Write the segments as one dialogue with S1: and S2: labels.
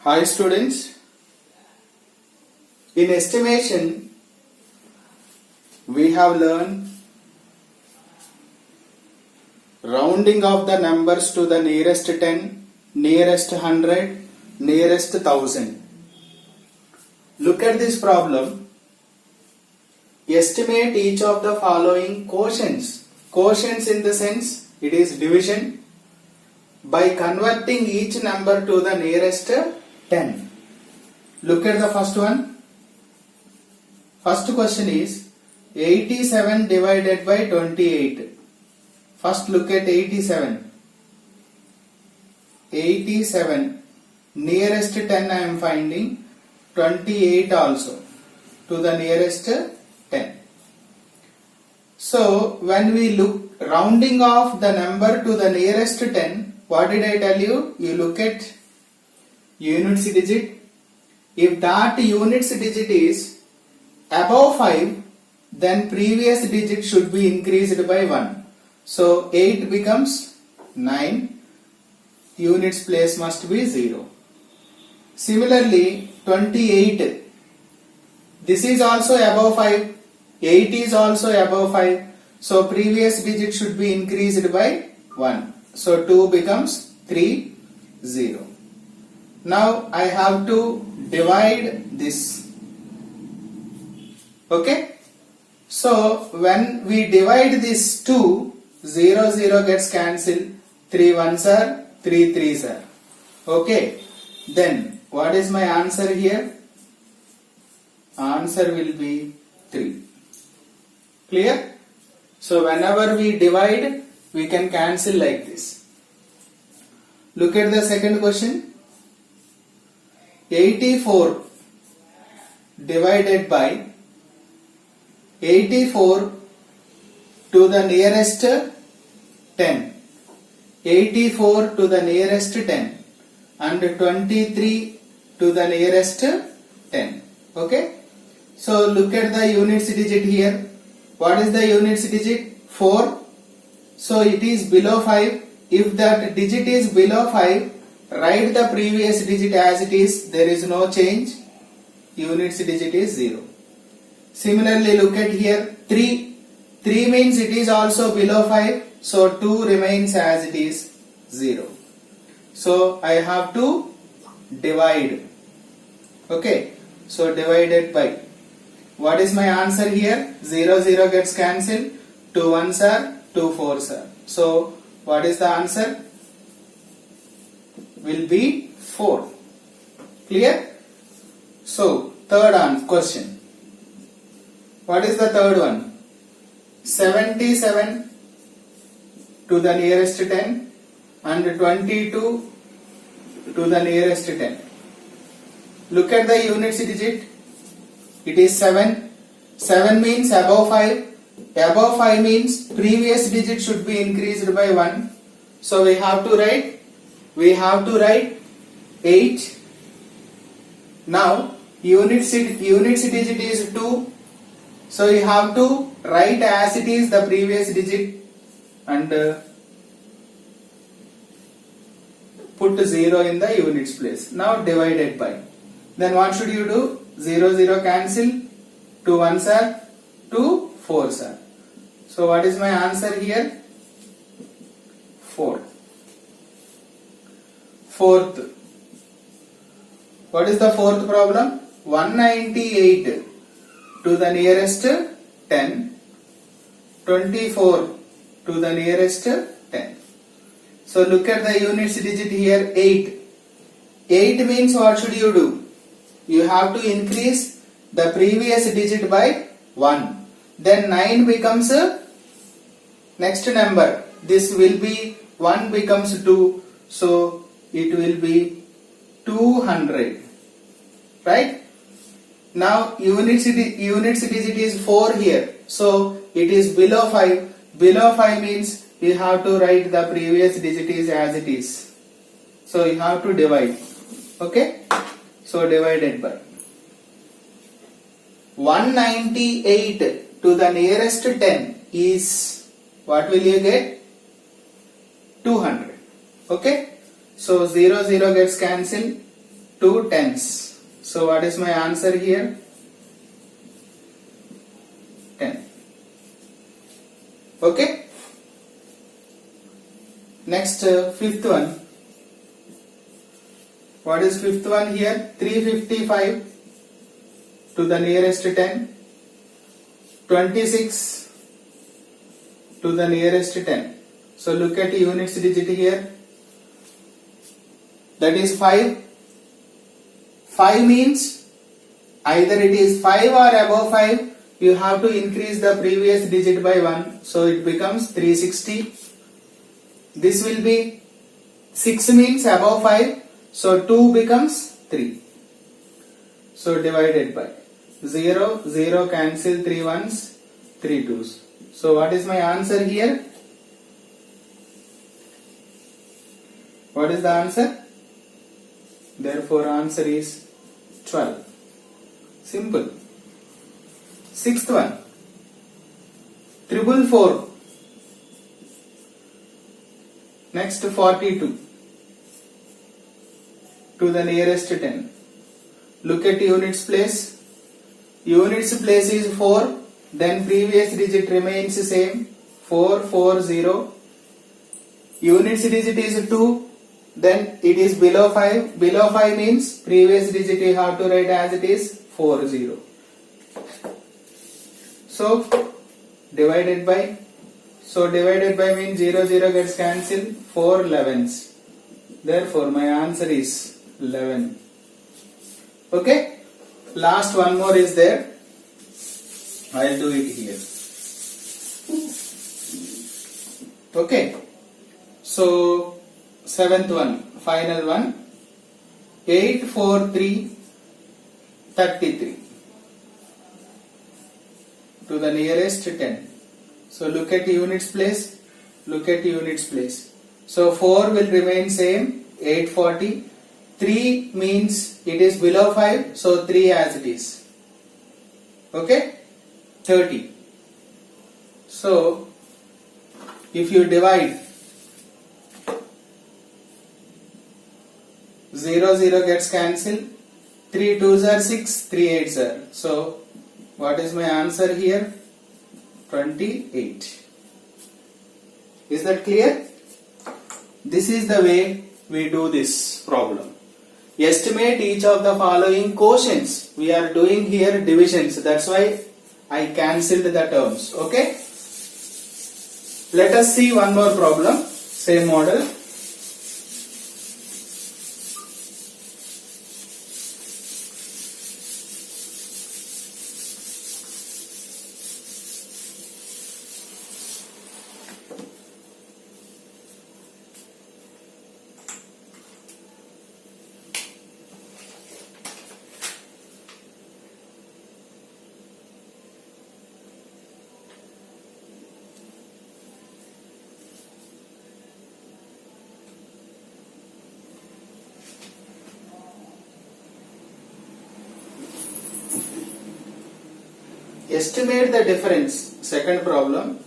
S1: Hi students, in estimation we have learned rounding of the numbers to the nearest 10, nearest 100, nearest 1000. Look at this problem. Estimate each of the following quotients. Quotients in the sense it is division by converting each number to the nearest 10. Look at the first one. First question is 87 divided by 28. First look at 87. 87 nearest 10 I am finding, 28 also to the nearest 10. So when we look rounding off the number to the nearest 10, what did I tell you? You look at units digit. If that units digit is above 5, then previous digit should be increased by 1. So 8 becomes 9, units place must be 0. Similarly 28, this is also above 5, 8 is also above 5, so previous digit should be increased by 1. So 2 becomes 3, 0. Now I have to divide this. Okay. So when we divide this 2, 0, 0 gets cancelled, 3 ones are, 3 threes are. Okay. Then what is my answer here? Answer will be 3. Clear? So whenever we divide, we can cancel like this. Look at the second question. 84 divided by 84 to the nearest 10. 84 to the nearest 10 and 23 to the nearest 10. Okay. So look at the units digit here. What is the units digit? 4. So it is below 5. If that digit is below 5, write the previous digit as it is. There is no change. Units digit is 0. Similarly, look at here 3. 3 means it is also below 5. So 2 remains as it is 0. So I have to divide. Okay. So divided by. What is my answer here? 0, 0 gets cancelled. 2 ones are, 2 fours are. So what is the answer? Will be 4. Clear? So third question. What is the third one? 77 to the nearest 10 and 22 to the nearest 10. Look at the units digit. It is 7. 7 means above 5. Above 5 means previous digit should be increased by 1. So we have to write 8. Now units digit is 2. So you have to write as it is the previous digit and put 0 in the units place. Now divided by. Then what should you do? 0, 0 cancel. 2 ones are, 2 fours are. So what is my answer here? 4. Fourth. What is the fourth problem? 198 to the nearest 10, 24 to the nearest 10. So look at the units digit here 8. 8 means what should you do? You have to increase the previous digit by 1. Then 9 becomes next number. This will be 1 becomes 2. So it will be 200. Right? Now units digit is 4 here. So it is below 5. Below 5 means you have to write the previous digit is as it is. So you have to divide. Okay? So divided by 198 to the nearest 10 is, what will you get? 200. Okay. So 0, 0 gets cancelled. 2 tens. So what is my answer here? 10. Okay. Next, fifth one. What is fifth one here? 355 to the nearest 10. 26 to the nearest 10. So look at units digit here. That is 5. 5 means either it is 5 or above 5. You have to increase the previous digit by 1. So it becomes 360. This will be 6 means above 5. So 2 becomes 3. So divided by 0, 0 cancel, 3 ones, 3 twos. So what is my answer here? What is the answer? Therefore answer is 12. Simple. Sixth one. 444. Next 42 to the nearest 10. Look at units place. Units place is 4. Then previous digit remains same. 440. Units digit is 2. Then it is below 5. Below 5 means previous digit you have to write as it is 40. So divided by. So divided by means 0, 0 gets cancelled. 4 11s. Therefore my answer is 11. Okay. Last one more is there. I'll do it here. Okay. So seventh one, final one. 843 33 to the nearest 10. So look at units place. Look at units place. So 4 will remain same. 840. 3 means it is below 5. So 3 as it is. Okay. 30. So if you divide 0, 0 gets cancelled. 3 2s are 6. 3 8s are. So what is my answer here? 28. Is that clear? This is the way we do this problem. Estimate each of the following quotients. We are doing here divisions. That's why I cancelled the terms. Okay. Let us see one more problem. Same model. Estimate the difference. Second problem.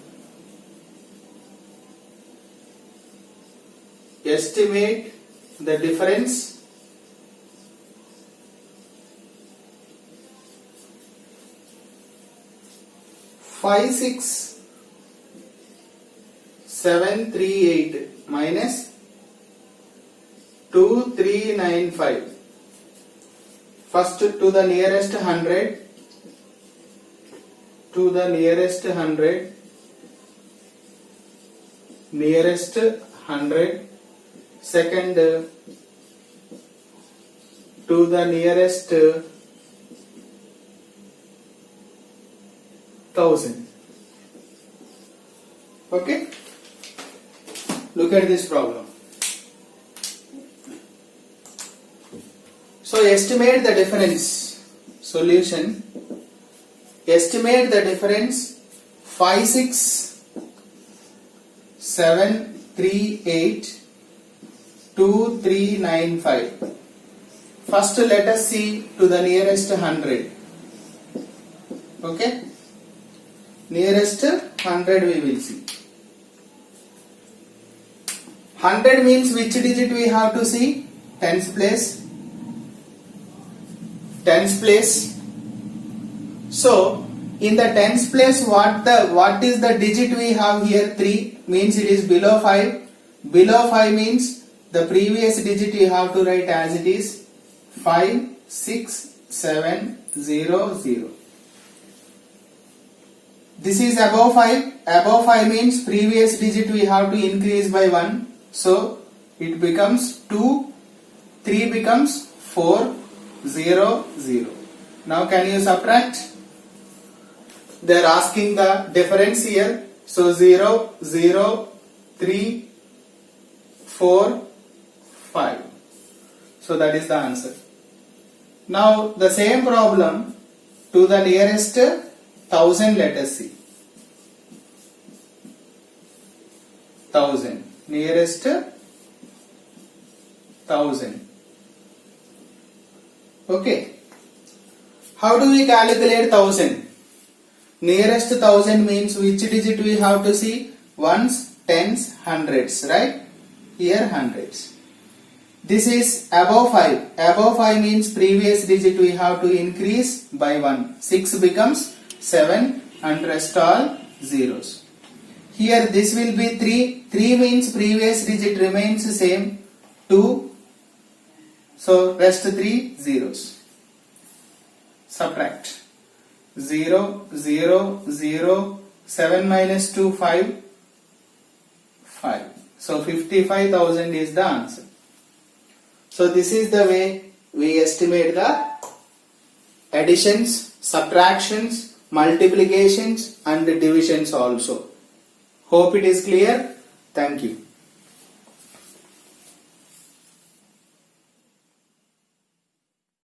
S1: Estimate the difference five six 738 minus 2395. First to the nearest 100. To the nearest 100. Nearest 100. Second to the nearest 1000. Okay. Look at this problem. So estimate the difference. Solution. Estimate the difference 56738 2395. First let us see to the nearest 100. Okay. Nearest 100 we will see. 100 means which digit we have to see? Tens place. tens place. So in the tens place, what is the digit we have here? 3 means it is below 5. Below 5 means the previous digit you have to write as it is 5, 6, 7, 0, 0. This is above 5. Above 5 means previous digit we have to increase by 1. So it becomes 2, 3 becomes 4, 0, 0. Now can you subtract? They are asking the difference here. So 0, 0, 3, 4, 5. So that is the answer. Now the same problem to the nearest 1000, let us see. 1000, nearest 1000. Okay. How do we calculate 1000? Nearest 1000 means which digit we have to see? Ones, tens, hundreds, right? Here hundreds. This is above 5. Above 5 means previous digit we have to increase by 1. 6 becomes 7 and rest all zeros. Here this will be 3. 3 means previous digit remains same. 2. So rest 3 zeros. Subtract. 0, 0, 0, 7 minus 2, 5, 5. So 55,000 is the answer. So this is the way we estimate the additions, subtractions, multiplications and divisions also. Hope it is clear. Thank you.